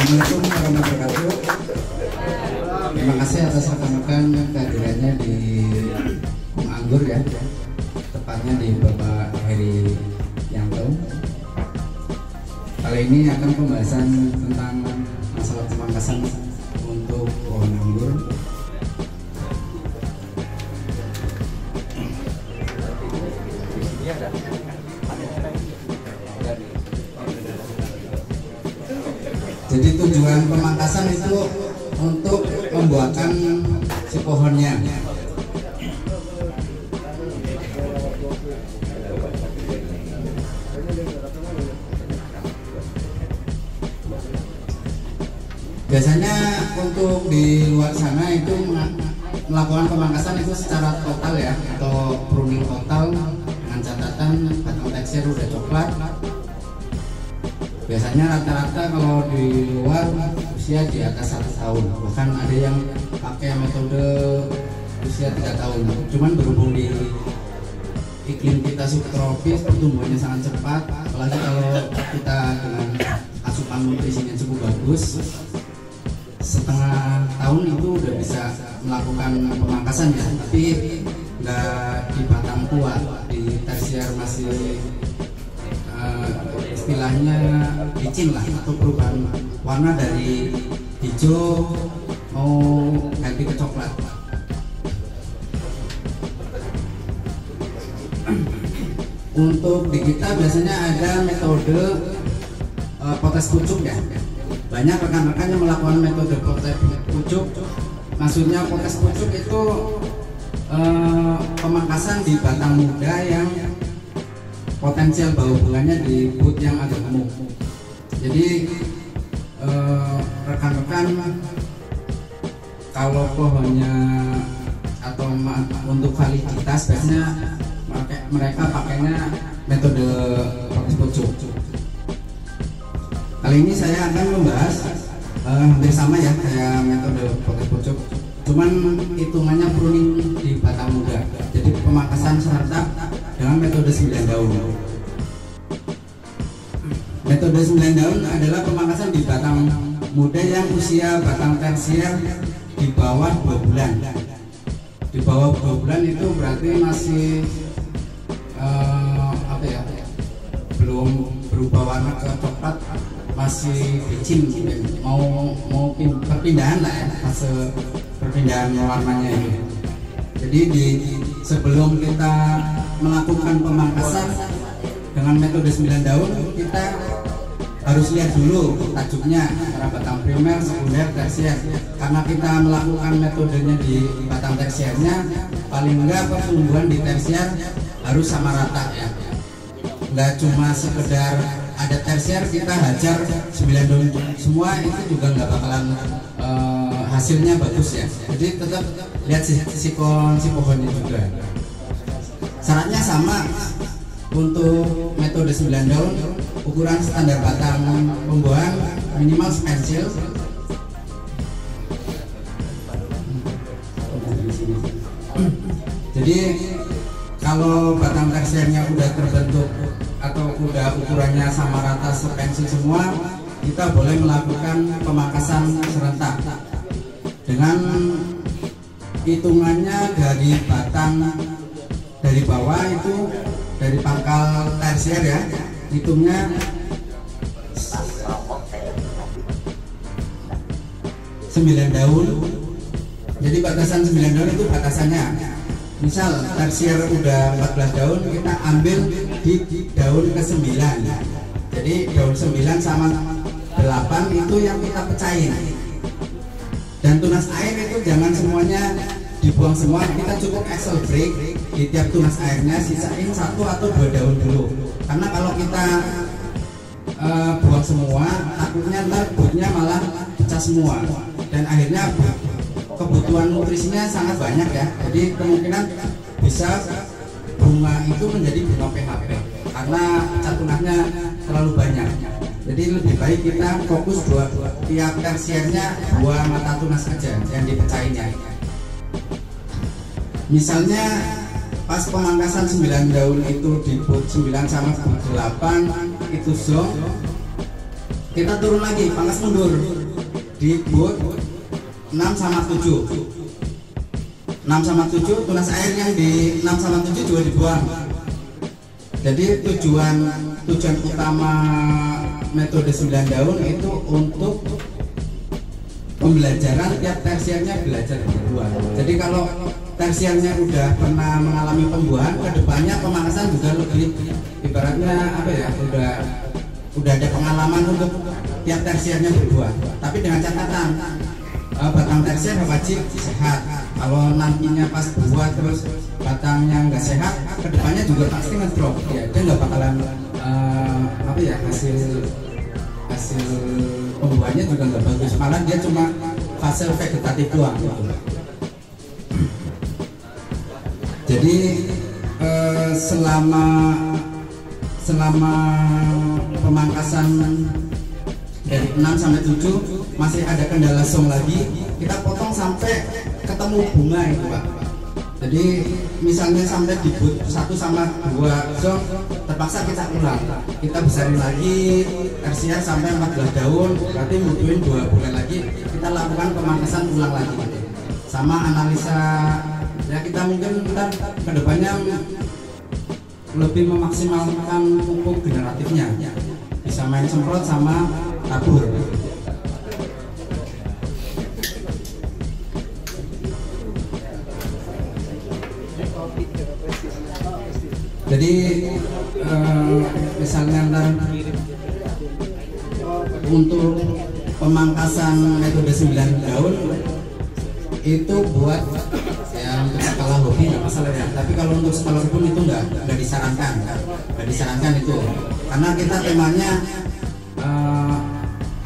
Assalamualaikum warahmatullahi wabarakatuh. Terima kasih atas rekan-rekan kehadirannya di Anggur ya, tepatnya di Bapak Heri Yanto. Kali ini akan pembahasan tentang masalah pemangkasan untuk pohon anggur. Jadi tujuan pemangkasan itu untuk membuahkan si pohonnya. Biasanya untuk di luar sana itu melakukan pemangkasan itu secara total ya, atau pruning total dengan catatan batang tekstur udah coklat. Biasanya rata-rata kalau di luar usia di atas 1 tahun, bahkan ada yang pakai metode usia 3 tahun. Cuman berhubung di iklim kita subtropis, pertumbuhannya sangat cepat, apalagi kalau kita dengan asupan nutrisinya cukup bagus, setengah tahun itu udah bisa melakukan pemangkasan ya, tapi nggak di batang tua, di tersier masih istilahnya licin lah, atau perubahan warna dari hijau mau ganti ke coklat. Untuk di kita biasanya ada metode potes pucuk ya. Banyak rekan-rekan yang melakukan metode potes pucuk. Maksudnya potes pucuk itu pemangkasan di batang muda yang potensial bau bunganya di bud yang agak gemuk. Jadi rekan-rekan kalau pohonnya atau untuk validitas biasanya mereka pakainya metode potes pucuk. Kali ini saya akan membahas hampir sama ya kayak metode potes pucuk, cuman hitungannya pruning di batang muda. Jadi pemangkasan serentak dengan metode 9 daun. Metode 9 daun adalah pemangkasan di batang muda yang usia batang tersier di bawah 2 bulan. Di bawah 2 bulan itu berarti masih belum berubah warna ke coklat, masih licin, mau perpindahan lah ya, fase perpindahan warnanya ini. Jadi sebelum kita melakukan pemangkasan dengan metode 9 daun, kita harus lihat dulu tajuknya antara batang primer, sekunder, tersier. Karena kita melakukan metodenya di batang tersiernya, paling enggak pertumbuhan di tersier harus sama rata ya. Enggak cuma sekedar ada tersier kita hajar 9 daun semua, itu juga nggak bakalan hasilnya bagus ya. Jadi tetap lihat si pohonnya juga. Syaratnya sama untuk metode 9 daun, ukuran standar batang pembuahan minimal sepensil. Jadi kalau batang teksturnya udah terbentuk atau udah ukurannya sama rata sepensil semua, kita boleh melakukan pemangkasan serentak dengan hitungannya dari batang dari bawah itu, dari pangkal tersier ya, hitungnya 9 daun. Jadi batasan 9 daun itu batasannya, misal tersier udah 14 daun, kita ambil di daun ke-9. Jadi daun 9 sama 8 itu yang kita pecahin. Dan tunas air itu jangan semuanya dibuang semua, kita cukup excel break di tiap tunas airnya, sisain 1 atau 2 daun dulu. Karena kalau kita buang semua, takutnya ntar budnya malah pecah semua, dan akhirnya kebutuhan nutrisinya sangat banyak ya. Jadi kemungkinan bisa bunga itu menjadi bunga PHP karena cat tunasnya terlalu banyak. Jadi lebih baik kita fokus tiap tersiernya 2 mata tunas aja yang dipecahin ya. Misalnya pas pemangkasan 9 daun itu di bud 9 sama bud 8 itu zong. kita turun lagi, pangkas mundur di boot 6 sama 7. 6 sama 7, tunas air yang di 6 sama 7 juga dibuang. Jadi tujuan utama metode 9 daun itu untuk pembelajaran tiap tersiernya belajar berbuah. Jadi kalau tersiernya udah pernah mengalami pembuahan, kedepannya pemangkasan juga lebih ibaratnya apa ya, udah ada pengalaman untuk tiap tersiernya berbuah. Tapi dengan catatan batang tersier wajib sehat. Kalau nantinya pas buah terus batangnya nggak sehat, kedepannya juga pasti ngedrop. Ya, dia nggak bakalan apa ya, hasil pembuahannya juga nggak bagus. Malah dia cuma fase vegetatif doang. Gitu. Jadi selama pemangkasan dari 6 sampai 7 masih ada kendala song lagi, kita potong sampai ketemu bunga itu Pak. Jadi misalnya sampai di boot 1 sama 2 song, terpaksa kita ulang, kita besarin lagi tersier sampai 14 daun, berarti butuhin 2 bulan lagi kita lakukan pemangkasan ulang lagi, sama analisa. Ya kita mungkin ntar kedepannya lebih memaksimalkan pupuk generatifnya, bisa main semprot sama tabur. Jadi misalnya ntar untuk pemangkasan metode 9 daun itu buat untuk skala hobi nggak masalah ya, tapi kalau untuk skala kebun itu nggak disarankan itu, karena kita temanya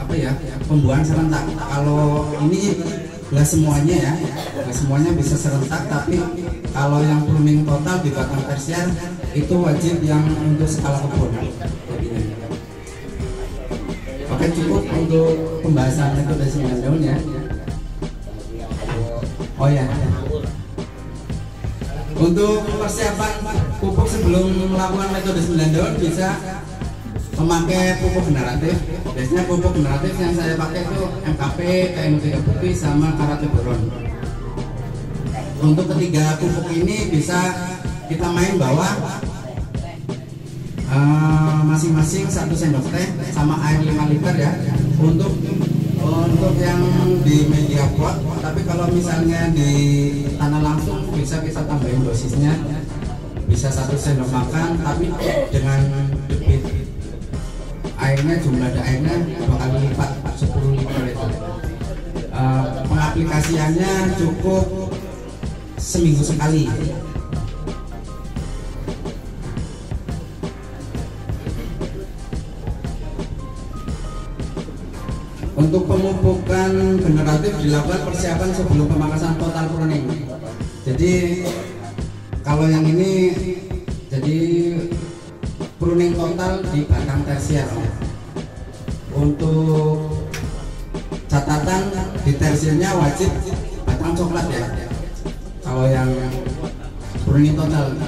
apa ya, pembuahan serentak. Kalau ini nggak semuanya ya, nggak semuanya bisa serentak, tapi kalau yang pruning total di batang tersier itu wajib yang untuk skala kebun. Oke, cukup untuk pembahasan metode 9 daun ya. Oh ya, untuk persiapan pupuk sebelum melakukan metode 9 daun bisa memakai pupuk generatif. Biasanya pupuk generatif yang saya pakai itu MKP, KNO3 putih sama Karate-boron. Untuk ketiga pupuk ini bisa kita main bawah masing-masing 1 sendok teh sama air 5 liter ya. Untuk yang di media pot, tapi kalau misalnya di tanah langsung bisa kita tambahin dosisnya, bisa 1 sendok makan, tapi dengan debit airnya, jumlah airnya 2 kali lipat, 10 liter itu. Pengaplikasiannya cukup seminggu sekali. Untuk pemupukan generatif dilakukan persiapan sebelum pemangkasan total pruning. Jadi kalau yang ini jadi pruning total di batang tersier. Untuk catatan di tersiernya wajib batang coklat ya. Kalau yang pruning total.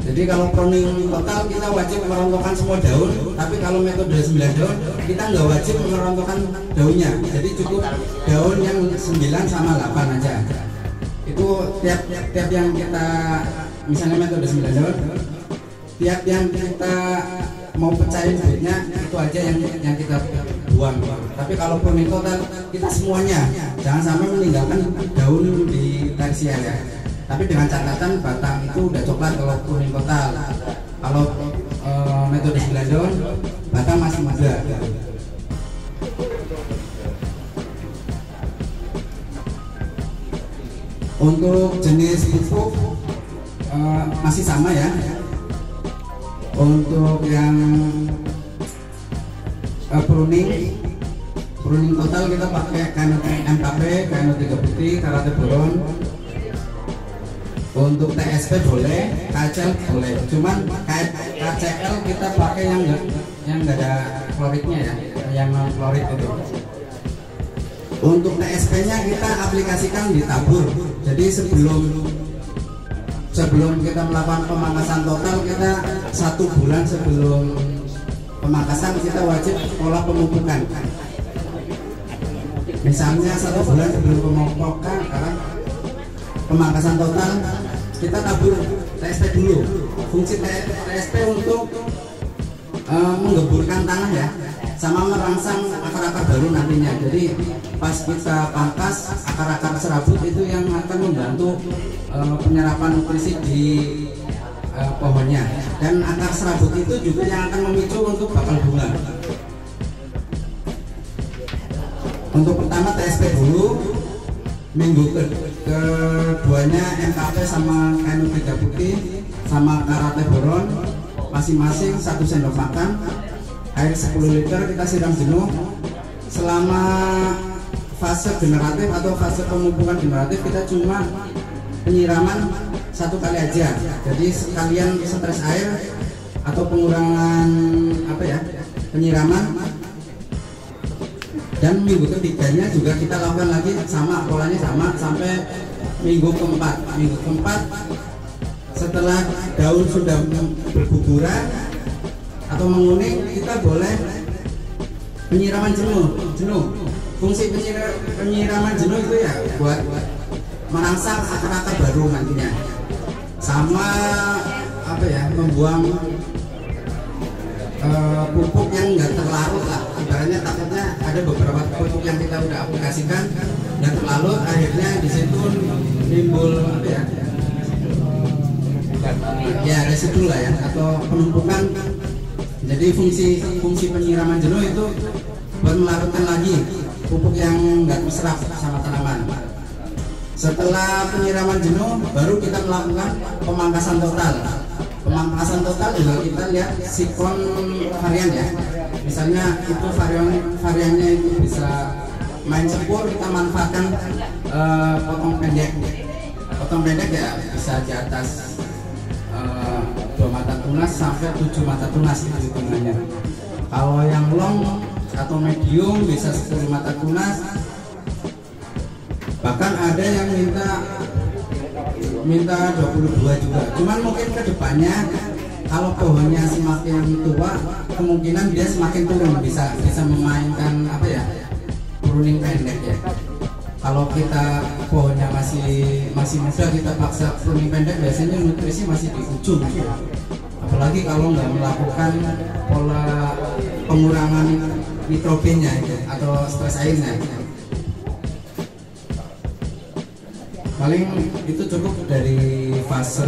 Jadi kalau pruning total kita wajib merontokkan semua daun, tapi kalau metode 9 daun kita nggak wajib merontokkan daunnya. Jadi cukup daun yang 9 sama 8 aja. Itu tiap yang kita, misalnya metode 9 daun, tiap yang kita mau pecahin duitnya itu aja yang kita buang. Tapi kalau pruning total kita semuanya, jangan sampai meninggalkan daun di tersier ya. Tapi dengan catatan batang itu udah coklat kalau pruning total. Kalau metode 9 daun batang masih muda. Untuk jenis pupuk masih sama ya. Untuk yang pruning total kita pakai MKP, KNO3 putih, Karate-boron. Untuk TSP boleh, KCl boleh. Cuman KCl kita pakai yang nggak ada kloridnya ya, yang non klorid itu. Untuk TSP-nya kita aplikasikan di tabur. Jadi sebelum kita melakukan pemangkasan total, kita 1 bulan sebelum pemangkasan kita wajib pola pemupukan. Misalnya 1 bulan sebelum pemupukan, pemangkasan total, kita tabur TSP dulu. Fungsi TSP untuk menggemburkan tanah ya, sama merangsang akar-akar baru nantinya. Jadi pas kita pangkas, akar-akar serabut itu yang akan membantu penyerapan nutrisi di pohonnya, dan akar serabut itu juga yang akan memicu untuk bakal bunga. Untuk pertama TSP dulu, minggu keduanya NKP sama NU3 putih sama karate boron masing-masing 1 sendok makan, air 10 liter kita siram jenuh. Selama fase generatif atau fase pemupukan generatif kita cuma penyiraman 1 kali aja, jadi sekalian stres air atau pengurangan penyiraman. Dan minggu ketiganya juga kita lakukan lagi sama, polanya sama sampai minggu keempat. Minggu keempat setelah daun sudah berguguran atau menguning, kita boleh penyiraman jenuh. Fungsi penyiraman jenuh itu ya buat merangsang akar-akar baru nantinya, sama membuang pupuk yang nggak terlarut lah. Ibaratnya takutnya ada beberapa pupuk yang kita udah aplikasikan nggak terlarut, akhirnya di situ timbul residu lah ya, atau penumpukan. Jadi fungsi penyiraman jenuh itu buat melarutkan lagi pupuk yang nggak terserap sama tanaman. Setelah penyiraman jenuh, baru kita melakukan pemangkasan total. Pemangkasan total juga kita lihat sikon varian ya. Misalnya itu variannya itu bisa main sepur, kita manfaatkan potong pendek. Potong pendek ya bisa di atas 2 mata tunas sampai 7 mata tunas itu hitungannya. Kalau yang long atau medium bisa 10 mata tunas. Bahkan ada yang minta 22 juga. Cuman mungkin kedepannya kalau pohonnya semakin tua, kemungkinan dia semakin turun, bisa memainkan pruning pendek ya. Kalau kita pohonnya masih muda, kita paksa pruning pendek, biasanya nutrisi masih di ujung gitu. Apalagi kalau nggak melakukan pola pengurangan nitrogennya gitu, atau stres airnya gitu. Paling itu cukup dari fase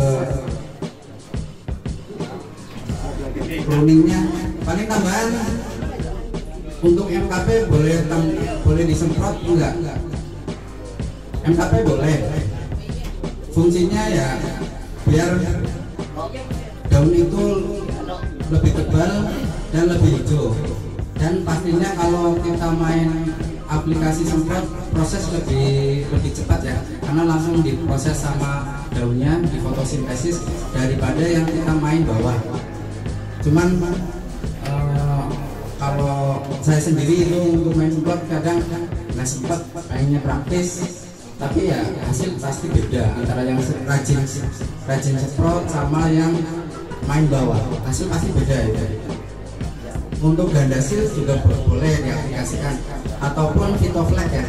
pruningnya. Paling tambahan untuk MKP boleh disemprot enggak? MKP boleh. Fungsinya ya biar daun itu lebih tebal dan lebih hijau. Dan pastinya kalau kita main aplikasi semprot, proses lebih cepat ya, karena langsung diproses sama daunnya, di fotosintesis, daripada yang kita main bawah. Cuman kalau saya sendiri itu untuk main semprot kadang nggak sempat, kayaknya praktis, tapi ya hasil pasti beda antara yang rajin semprot sama yang main bawah, hasil pasti beda ya. Untuk gandasil juga boleh diaplikasikan, ataupun Vitoflex ya.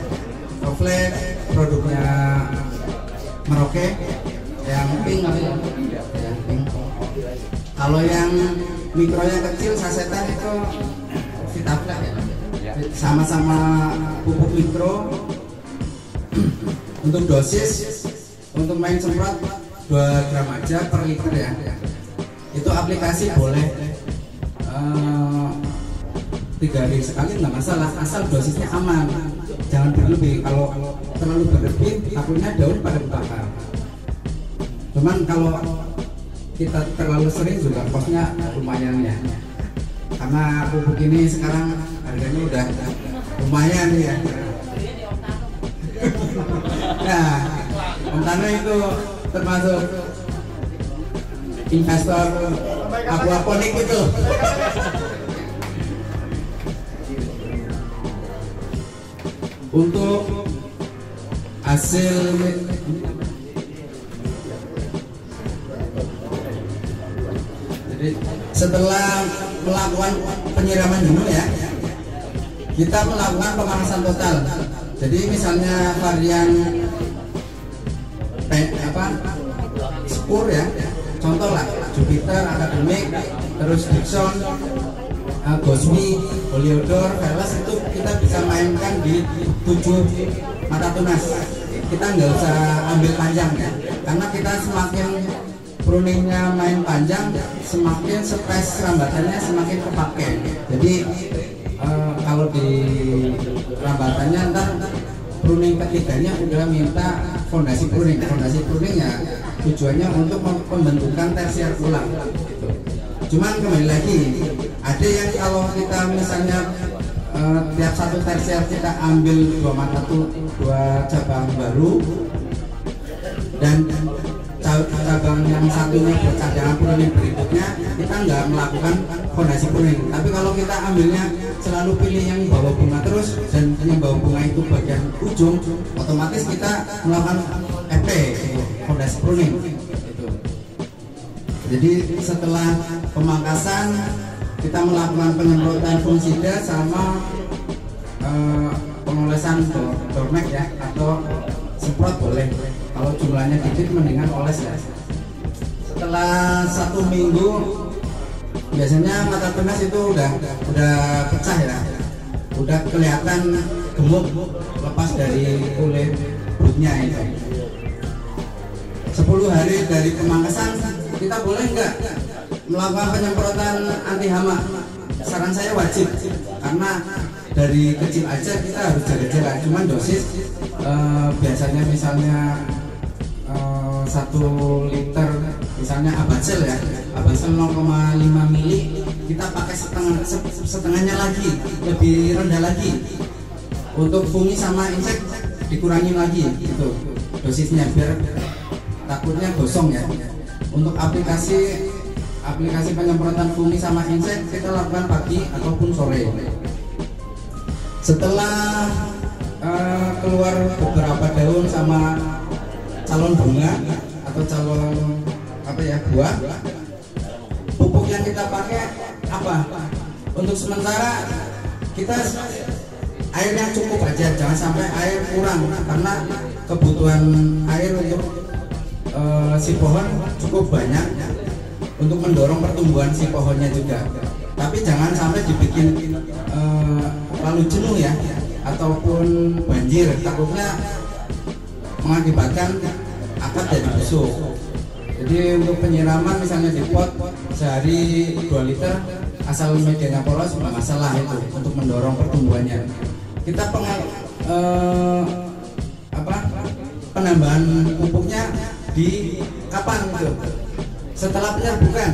Vitoflex produknya Merauke yang pink pink. Kalau yang mikro yang kecil sasetan itu Vitaflex ya. Sama-sama pupuk mikro. Untuk dosis, untuk main semprot 2 gram aja per liter ya. Itu aplikasi boleh 3 hari sekali nggak masalah, asal dosisnya aman, jangan berlebih. Kalau terlalu berlebih takutnya daun pada kebakar. Cuman kalau kita terlalu sering juga kosnya lumayan ya, karena pupuk ini sekarang harganya udah lumayan ya. Nah, Om Tano itu termasuk investor aquaponik itu. Untuk hasil jadi setelah melakukan penyiraman dulu ya, kita melakukan pemanasan total. Jadi misalnya varian spur ya, contoh lah Jupiter, Academic, terus Dixon, Gosmi, Heliodor, Veles, itu kita bisa mainkan di 7 mata tunas. Kita nggak usah ambil panjang ya, karena kita semakin pruningnya main panjang, semakin space rambatannya semakin kepake. Jadi kalau di rambatannya ntar pruning ketiganya udah minta fondasi pruning. Fondasi pruning ya tujuannya untuk pembentukan tersier ulang gitu. Cuman kembali lagi, ada yang kalau kita misalnya tiap satu tersier kita ambil 2 cabang baru, dan cabang yang satunya buat cadangan pruning berikutnya kita nggak melakukan fondasi pruning. Tapi kalau kita ambilnya selalu pilih yang bawa bunga terus, dan yang bawa bunga itu bagian ujung, otomatis kita melakukan FP, fondasi pruning gitu. Jadi setelah pemangkasan kita melakukan penyemprotan fungisida sama pengolesan dormek ya, atau semprot boleh. Kalau jumlahnya dikit mendingan oles ya. Setelah 1 minggu biasanya mata tunas itu udah pecah ya, udah kelihatan gemuk lepas dari kulit brutnya itu. 10 hari dari pemangkasan kita boleh nggak melakukan penyemprotan anti hama? Saran saya wajib, karena dari kecil aja kita harus jaga-jaga. Cuman dosis biasanya misalnya 1 liter misalnya Abacel ya, Abacel 0,5 mili, kita pakai setengahnya lagi, lebih rendah lagi. Untuk fungi sama insek dikurangi lagi gitu dosisnya, biar takutnya gosong ya. Untuk aplikasi penyemprotan fungi sama insek kita lakukan pagi ataupun sore. Setelah keluar beberapa daun sama calon bunga atau calon buah, pupuk yang kita pakai apa? Untuk sementara kita airnya cukup aja, jangan sampai air kurang, karena kebutuhan air untuk si pohon cukup banyak untuk mendorong pertumbuhan si pohonnya juga. Tapi jangan sampai dibikin lalu jenuh ya, ataupun banjir, takutnya mengakibatkan akar jadi busuk. Jadi untuk penyiraman misalnya di pot sehari 2 liter, asal medianya polos nggak masalah itu untuk mendorong pertumbuhannya. Kita penambahan pupuknya di kapan itu? Setelah penyerbukan.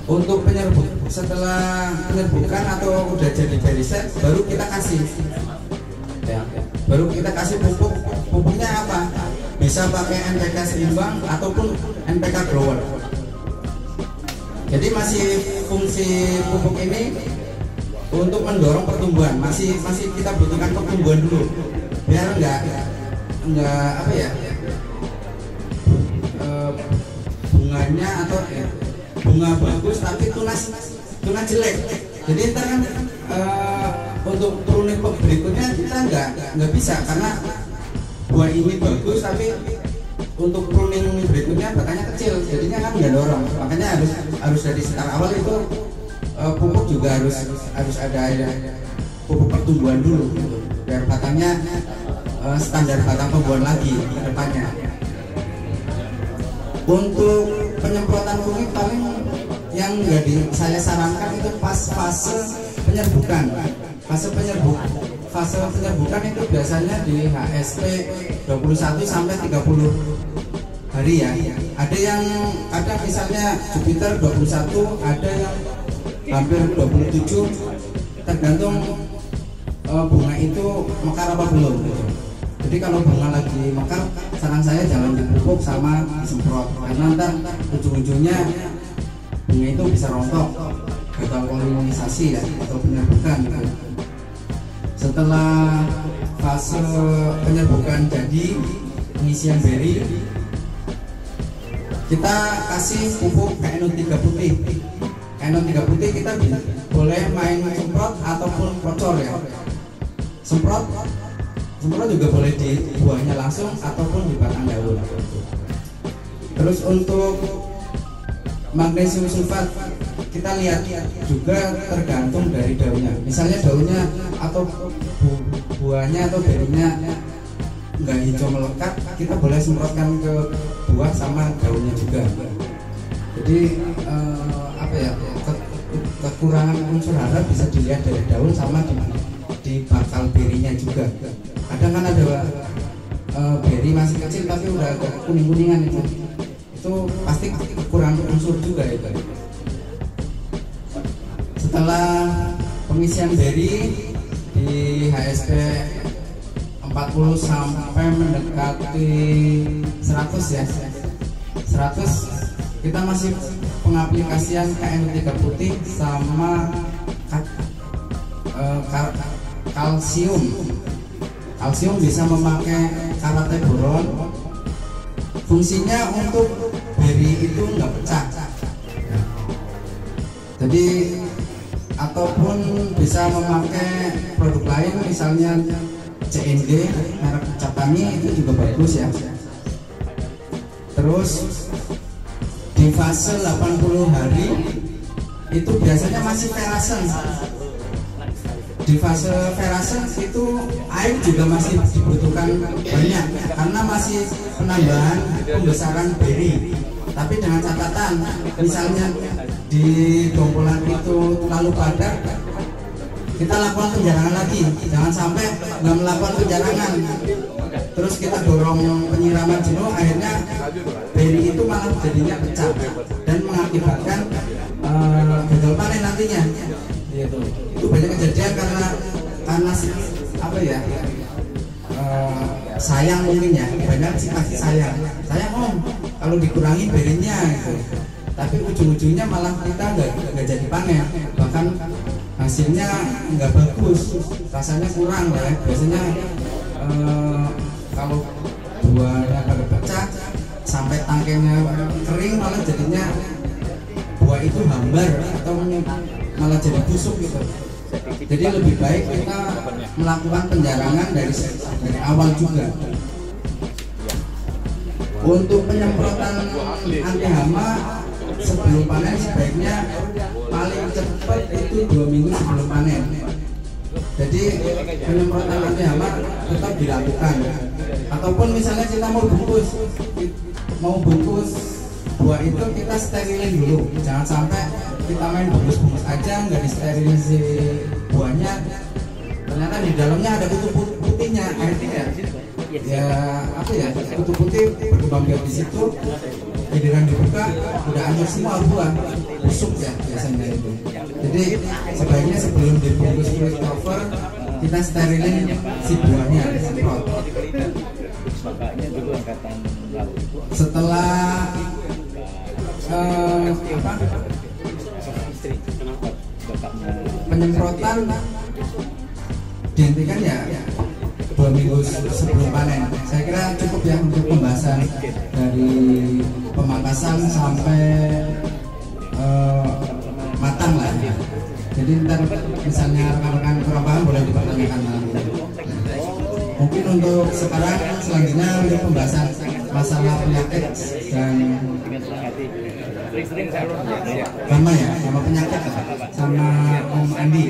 Untuk setelah penyerbukan atau udah jadi set, baru kita kasih. Ya, baru kita kasih pupuk. Pupuknya apa? Bisa pakai NPK seimbang ataupun NPK grower. Jadi masih fungsi pupuk ini untuk mendorong pertumbuhan, masih kita butuhkan pertumbuhan dulu, biar enggak bunganya atau bunga bagus tapi tunas jelek. Jadi ntar kan untuk pruning berikutnya kita nggak bisa, karena buah ini bagus tapi untuk pruning berikutnya batangnya kecil, jadinya kan nggak dorong. Makanya harus dari start awal itu pupuk juga harus ada pupuk pertumbuhan dulu gitu, biar batangnya standar batang tumbuhan lagi ke depannya. Untuk penyemprotan fungi paling yang saya sarankan itu pas fase penyerbukan. Fase penyerbukan itu biasanya di HSP 21 sampai 30 hari ya. Ada yang misalnya Jupiter 21, ada yang hampir 27, tergantung bunga itu mekar apa belum gitu. Jadi kalau bunga lagi mekar, saran saya jangan dipupuk sama disemprot, karena ntar ujung-ujungnya bunga itu bisa rontok, gagal polinisasi ya, atau penyerbukan gitu. Setelah fase penyerbukan jadi pengisian beri, kita kasih pupuk KNO3 putih. KNO3 putih kita boleh main semprot ataupun kocor ya. Semprot juga boleh di buahnya langsung ataupun di batang daun. Terus untuk magnesium sulfat kita lihat juga tergantung dari daunnya. Misalnya daunnya atau buahnya atau berinya nggak hijau melekat, kita boleh semprotkan ke buah sama daunnya juga. Jadi kekurangan unsur hara bisa dilihat dari daun sama di bakal berinya juga. Kadang kan ada beri masih kecil tapi udah agak kuning-kuningan itu pasti kekurangan unsur juga itu. Setelah pengisian beri di HSP 40 sampai mendekati 100 ya, 100 kita masih pengaplikasian KNO3 putih sama kalsium. Kalsium bisa memakai karate boron. Fungsinya untuk beri itu nggak pecah. Jadi ataupun bisa memakai produk lain, misalnya CND merek Capani itu juga bagus ya. Terus di fase 80 hari itu biasanya masih ferasen. Di fase ferasen itu air juga masih dibutuhkan banyak karena masih penambahan pembesaran beri. Tapi dengan catatan, misalnya di dompolan itu terlalu padat, kita lakukan penjarangan lagi. Jangan sampai nggak melakukan penjarangan terus kita dorong penyiraman jenuh, akhirnya beri itu malah jadinya pecah dan mengakibatkan gagal panen nantinya. Itu banyak kejadian karena apa ya, sayang mungkin ya, banyak sih pasti sayang kalau dikurangi berinya gitu. Tapi ujung-ujungnya malah kita nggak jadi panen, bahkan hasilnya nggak bagus, rasanya kurang lah ya. Biasanya kalau buahnya pada pecah sampai tangkainya kering, malah jadinya buah itu hambar atau malah jadi busuk gitu. Jadi lebih baik kita melakukan penjarangan dari awal juga. Untuk penyemprotan anti hama sebelum panen sebaiknya paling cepat itu 2 minggu sebelum panen. Jadi penyemprotan anti hama tetap dilakukan. Ataupun misalnya kita mau bungkus buah itu, kita sterilin dulu. Jangan sampai kita main bungkus-bungkus aja nggak disterilisasi buahnya. Ternyata di dalamnya ada kutu putihnya, akhirnya ya apa ya, kutu putih berkembang biak di situ. Giliran dibuka udah hancur semua buah, busuk ya biasanya itu. Jadi sebaiknya sebelum dibungkus kulit cover kita sterilin si buahnya, semprot. Setelah penyemprotan dihentikan ya 2 minggu sebelum panen. Saya kira cukup ya untuk pembahasan dari pemangkasan sampai matang lah ya. Jadi ntar misalnya rekan-rekan kurang paham boleh dipertanyakan nanti. Mungkin untuk sekarang selanjutnya untuk pembahasan masalah penyakit dan sama ya, sama penyakit sama Om Andi.